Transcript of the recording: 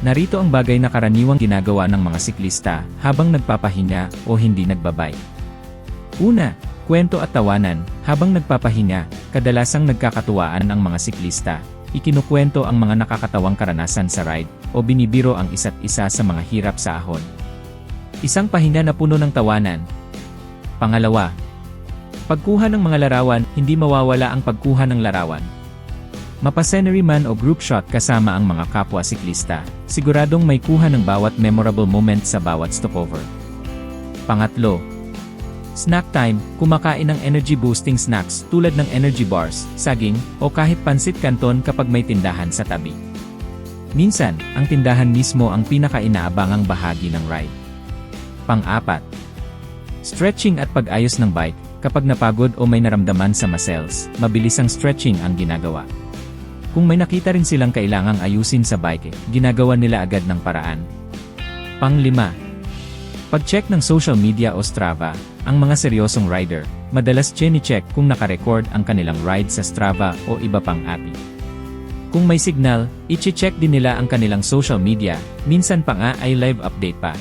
Narito ang bagay na karaniwang ginagawa ng mga siklista habang nagpapahinga o hindi nagbabike. Una, kwento at tawanan. Habang nagpapahinga, kadalasang nagkakatuwaan ang mga siklista. Ikinukwento ang mga nakakatawang karanasan sa ride o binibiro ang isa't isa sa mga hirap sa ahon. Isang pahinga na puno ng tawanan. Pangalawa, pagkuha ng mga larawan. Hindi mawawala ang pagkuha ng larawan. Mapa-scenery man o group shot kasama ang mga kapwa siklista, siguradong may kuha ng bawat memorable moment sa bawat stopover. Pangatlo, snack time. Kumakain ng energy-boosting snacks tulad ng energy bars, saging, o kahit pansit canton kapag may tindahan sa tabi. Minsan, ang tindahan mismo ang pinaka-inaabangang bahagi ng ride. Pang-apat, stretching at pag-ayos ng bike. Kapag napagod o may naramdaman sa muscles, mabilis ang stretching ang ginagawa. Kung may nakita rin silang kailangang ayusin sa bike, ginagawa nila agad ng paraan. Pang-lima, pag-check ng social media o Strava. Ang mga seryosong rider, madalas chine-check kung naka-record ang kanilang ride sa Strava o iba pang app. Kung may signal, i-check din nila ang kanilang social media, minsan pa nga ay live update pa.